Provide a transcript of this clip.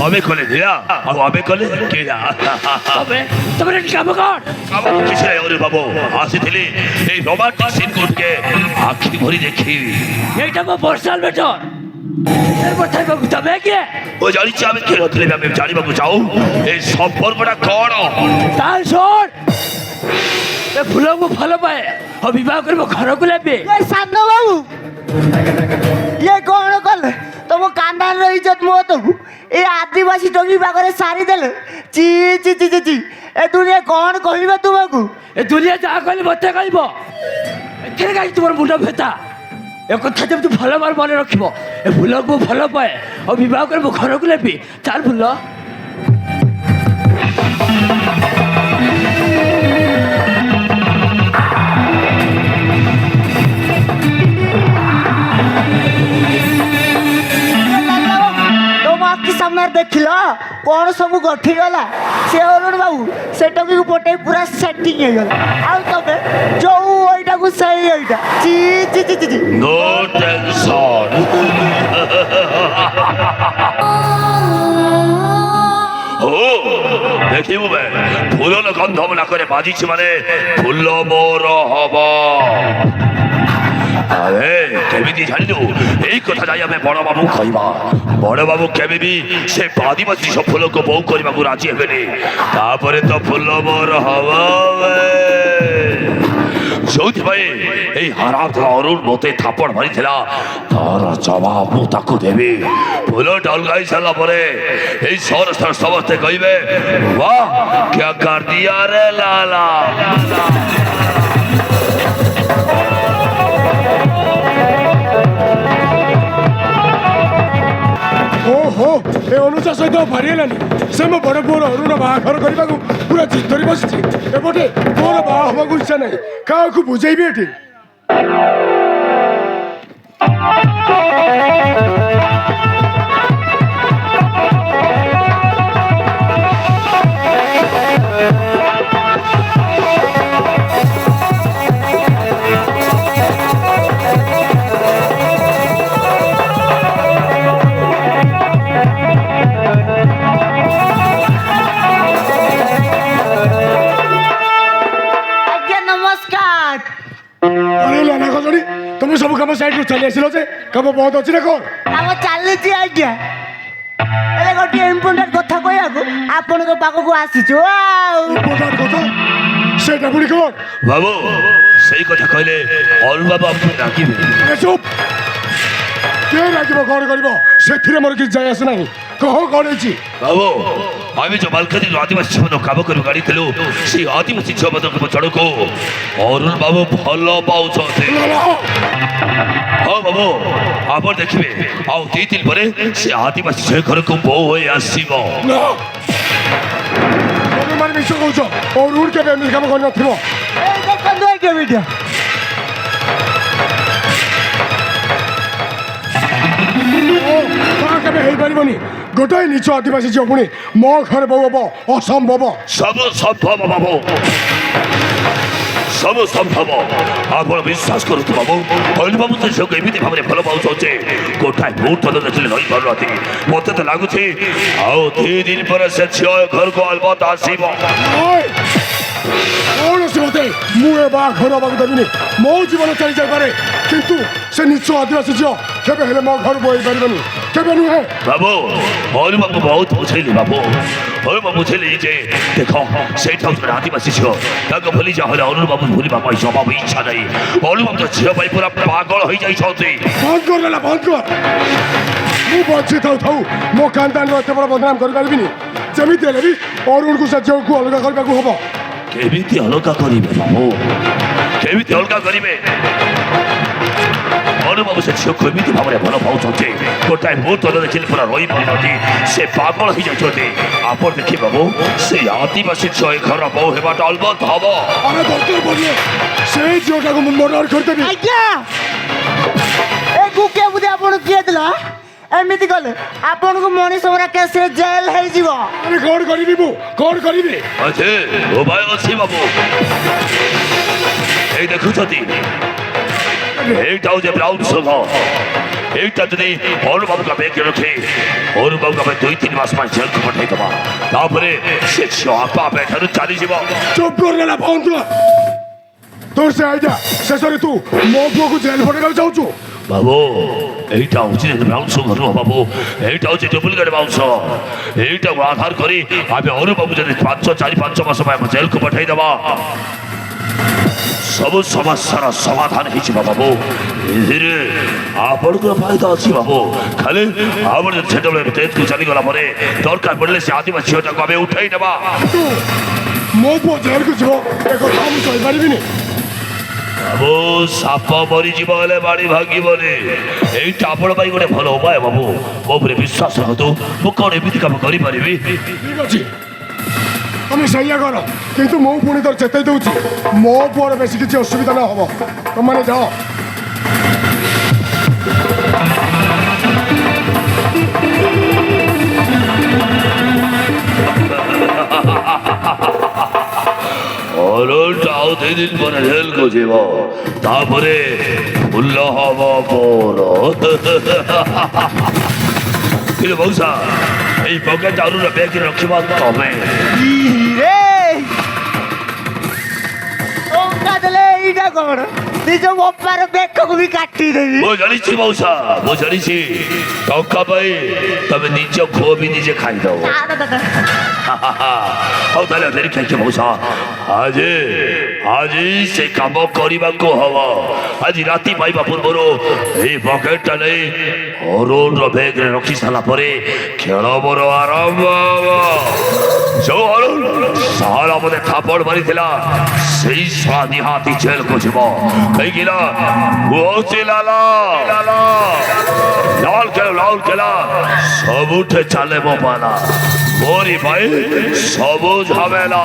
আমি কলে দিয়া আর আমি কলে কেয়া তবে তবে কাম কর আমার কিছু নাই ওরে বাবু আসিଥିଲି এই রোমান্টিক সিন করতে আখি ভরি দেখি এইটা মো বর্ষাল বেটর এরপর থাই বাবু তবে কে ও জানিছি আমি কে হতলে আমি জানি বাবু যাও এই সম্পর্কটা কর তাল শোন এ ফুলকু ভালো পায় ও বিবাহ করব ঘরକୁ লেবে ଏ ସାନ ବାବୁ ଇଏ କ'ଣ କଲେ ତମ କାନ୍ଦାର ଇଜ୍ଜତ ମୋ ତକୁ ଏ ଆଦିବାସୀ ଟଙ୍ଗି ପାଖରେ ସାରିଦେଲେ ଚି ଚି ଚି ଚି ଚି ଏ ଦୁନିଆ କ'ଣ କହିବେ ତୁମକୁ এ দুনিয়া যা কইলে মতে কইব এথিরে গাই তোমার মুন্ড ভেতা এ কথা যেমন ভালো বার মনে রাখিব এ ফুলকু ভালো পায় ও বিবাহ করব ঘরକୁ লেবি চাল ফুল ତମ ଆଖି ସାମ୍ନାରେ ଦେଖିଲ କ'ଣ ସବୁ ଗଠିଗଲା ସେ ଅରୁଣ ବାବୁ ସେ ଟଙ୍ଗିକୁ ପଟେଇ ପୁରା ସେଟିଂ ହେଇଗଲା ଆଉ ତମେ ଯୋଉ ଏଇଟାକୁ ସେଇ ଏଇଟା ଚି ଚି ଚି ଚି ଚି নো টেনশন ও দেখিবু বে ফুলর গন্ধ না করে বাজিছি মানে ফুল মোর হব আরে কেমিতি জানিলু এই কথা যাই আমি বড় বাবু কইবা বড় বাবু কেমিবি সে আদিবাসী সব ফুলকে বউ করিবাকু রাজি হেবেনি তারপরে তো ফুল মোর হব ଯୋଉଥିପାଇଁ ଏଇ ହାରାମ ଅରୁଣ ମୋତେ ଥାପଡ଼ ମାରିଥିଲା ତାର ଜବାବ ମୁଁ ତାକୁ ଦେବି ଫୁଲ ଡଲଗାଇ ସାରିଲା ପରେ ଏଇ ସମସ୍ତ ସମସ୍ତେ କହିବେ ବାଃ କ୍ୟା କର ଦିଆ ରେ ଲାଲା ଓହୋ ଏ ଅନୁଚା ସହିତ ପାରିହେଲାନି ସେ ମୋ ବଡ଼ ପୁଅର ଅରୁଣ ବାହାଘର କରିବାକୁ ପୁରା ଜିଦ୍ ଧରି ବସିଛି ଏପଟେ ମୋର ବାହା ହବାକୁ ଇଚ୍ଛା ନାହିଁ କାହାକୁ ବୁଝେଇବି ଏଠି ଆଜ୍ଞା ନମସ୍କାର ଆରେ ଲାଲା କଜଣୀ ତମେ ସବୁ କାମ ସାଇଡରୁ ଚାଲି ଆସିଲ ଯେ କାମ ବନ୍ଦ ଅଛି ନା କ'ଣ କାମ ଚାଲିଛି ଆଜ୍ଞା ହେଲେ ଗୋଟିଏ ଇମ୍ପୋର୍ଟାଣ୍ଟ କଥା କହିବାକୁ ଆପଣଙ୍କ ପାଖକୁ ଆସିଛୁ ଆଉ ଇମ୍ପୋର୍ଟାଣ୍ଟ କଥା ସେଇଟା ପୁଣି କ'ଣ ବାବୁ ସେଇ କଥା କହିଲେ ଅରୁଣ ବାବୁ ଆପଣଙ୍କୁ ଡାକିବେ ଆରେ ଚୁପ୍ କିଏ ରାଗିବ କ'ଣ କରିବ ସେଥିରେ ମୋର କିଛି ଯାଇ ଆସେ ନାହିଁ କହ କ'ଣ ହେଇଛି ବାବୁ আমি যে মালকানির আদিবাসী ঝিও কাম করে গাড়িলু সেই আদিবাসী ঝিও জড়কু অরুণ বাবু ভাল পাচ্ছেন হ্যাঁ বাবু আপনার দেখবে আউ 2 দিন পরে সে আদিবাসী ঝিও ঘরকু বউ হয়ে আসব না ତମେ ମାନେ ମିଛ କହୁଛ ଅରୁଣ କେବେ ଏମିତି କାମ କରିନଥିବ এই ଦେଖନ୍ତୁ ଆଜ୍ଞା ଭିଡ଼ିଓ ତା କେବେ ହେଇପାରିବନି ଗୋଟାଏ ନିଚ ଆଦିବାସୀ ଝିଅ ପୁଣି ମୋ ଘରେ ବୋଉ ହବ ଅସମ୍ଭବ সব সম্ভব বাবু সব সম্ভব আপনার বিশ্বাস করতু বাবু অরুণ বাবু তো ঝিও এমনি ভাবে ভাল পাচ্ছেন গোটায় মুহূর্ত দেখলে রহি পারুনাহান্তি মতো তো লাগুছে আউ 2 দিন পরে সে ঝিও ঘরকু আলবত আসব କୌଣସି ମତେ ମୁଁ ଏ ବାହାଘର ହେବାକୁ ଦେବିନି ମୋ ଜୀବନ ଚାଲି ଯାଇପାରେ କିନ୍ତୁ ସେ ନିଚ ଆଦିବାସୀ ଝିଅ କେବେ ହେଲେ ମୋ ଘରକୁ ହେଇପାରିବନି କେବେ ନୁହେଁ বাবু অরুণ বাবু বহুত বুঝাইলি বাবু অরুণ বাবু বুঝাইলি যে দেখ সেইটা হচ্ছে আদিবাসী ঝিও তাকে ভুলি যা হলে অরুণ বাবু ভুলিবা পাই জবাব ইচ্ছা নাই অরুণ বাবু তো ঝিও পাই পুরা পাগল হয়ে যাইছন্তি ବନ୍ଦ କର ନେଲା ବନ୍ଦ କର ମୁଁ ବଞ୍ଚି ଥାଉ ଥାଉ ମୋ ଖାନଦାନର ଏତେ ବଡ଼ ବଦନାମ କରିପାରିବିନି ଯେମିତି ହେଲେ ବି ଅରୁଣକୁ ସେ ଝିଅକୁ ଅଲଗା କରିବାକୁ ହବ কেমিতি অলগা করিবে বাবু কেমিতি অলগা করিবে অরুণ বাবু সে ঝিও কেমিতি ভাবে ভাল পাচ্ছেন গোটায় মুহূর্ত দেখলে পুরা রহি পারুনাহান্তি সে পাগল হয়ে যাইছন্তি আপন দেখি বাবু সেই আদিবাসী ঝিও ঘর বউ হেবাটা অলবত হব ଆମେ ଦରକାର ପଡ଼ିଲେ ସେଇ ଝିଅଟାକୁ ମୁଁ ମର୍ଡର କରିଦେବି ଆଜ୍ଞା ଏ ଗୁକିଆ ବୁଦ୍ଧି ଆପଣଙ୍କୁ କିଏ ଦେଲା ଏମିତି କଲେ ଆପଣଙ୍କୁ ମଣିଷ ମରା କେସରେ ଜେଲ ହେଇଯିବ ଆରେ କ'ଣ କରିବି ମୁଁ କ'ଣ କରିବି আছে উপায় আছে বাবু এই দেখুছতি এইটাও যে ব্রাউন সুগার এইটা যদি অনুবাবুকে বেঁকে রেখে অনুবাবুকে আমি 2-3 মাস মাস জেলকে পাঠাই দেবা তারপরে সে আপা বেঠারু চালি যাব ଚୁପ୍ କରିନେଲା ବନ୍ଦ তোর সে আইডিয়া শেষরে তু ମୋ ପୁଅକୁ ଜେଲ ପଠେଇବାକୁ ଚାହୁଁଛୁ বাবু এইটা হচ্ছে ব্রাউন সুগার নয় বাবু এইটা হচ্ছে ডুপ্লিকেট মাংস এইটাକୁ আধার করে আমি অনুবাবু যদি 4-5 মাস ପାଇଁ জেলକୁ ପଠାଇ ଦେବା ସବୁ ସମସ୍ୟାର ସମାଧାନ ହେଇଯିବ ବାବୁ ଏଥିରେ ଆପଣଙ୍କର ଫାଇଦା ଅଛି ବାବୁ ଖାଲି ଆପଣ ଯଦି ସେତେବେଳେ ଦେଶକୁ ଚାଲିଗଲା ପରେ ଦରକାର ପଡ଼ିଲେ ସେ ଆଦିବାସୀ ଝିଅଟାକୁ ଆମେ ଉଠାଇ ନେବା ତୁ ମୋ ପୁଅ ଜେଲକୁ ଯିବ ଏ କଥା ମୁଁ ସହିପାରିବିନି ବାବୁ ସାପ ମରିଯିବ ହେଲେ ବାଡ଼ି ଭାଙ୍ଗିବନି ଏଇଟା ଆପଣ ପାଇଁ ଗୋଟେ ଭଲ ଉପାୟ ବାବୁ ମୋ ଉପରେ ବିଶ୍ୱାସ ରଖନ୍ତୁ ମୁଁ କ'ଣ ଏମିତି କାମ କରିପାରିବି ଠିକ୍ ଅଛି ତମେ ସେଇଆ କର କିନ୍ତୁ ମୁଁ ପୁଣି ତୋର ଚେତାଇ ଦେଉଛି ମୋ ପୁଅର ବେଶୀ କିଛି ଅସୁବିଧା ନ ହବ ତମମାନେ ଯାଅ ଅରୁଣଟା ଆଉ 2 ଦିନ ପରେ ଜେଲକୁ ଯିବ ତାପରେ ଫୁଲ ହବ ମୋର କିନ୍ତୁ ମଉସା ଏଇ ପକେଟ ଅରୁଣ ବ୍ୟାଗରେ ରଖିବା ତମେ ରେ ଟଙ୍କା ଦେଲେ ଏଇଟା କଣ ନିଜ ବୋପାର ବେକକୁ ବି କାଟିଦେବି ମୁଁ ଜାଣିଛି ମଉସା ମୁଁ ଜାଣିଛି ଟଙ୍କା ପାଇଁ ତମେ ନିଜ ପୁଅ ବି ନିଜେ ଖାଇଦବ ହଉ ତାହେଲେ ଡେରି ଖାଇଛ ମଉସା ଆଜି ସେ କାମ କରିବାକୁ ହବ ଆଜି ରାତି ପାଇବା ପୂର୍ବରୁ ଏଇ ପକେଟଟା ନେଇ ଅରୁଣର ବ୍ୟାଗରେ ରଖି ସାରିଲା ପରେ ଖେଳ ମୋର ଆରମ୍ଭ ହବ ଯୋଉ ଅରୁଣ ସାରା ମୋତେ ଥାପଡ଼ ମାରିଥିଲା ସେଇ ଶଳା ନିହାତି ଜେଲକୁ ଯିବ କାହିଁକିନା ହଉଛି ଲାଲ କେଲା ସବୁଠେ ଚାଲେ ମୋ ପାଲା ମୋରି ପାଇଁ ସବୁ ଝାମେଲା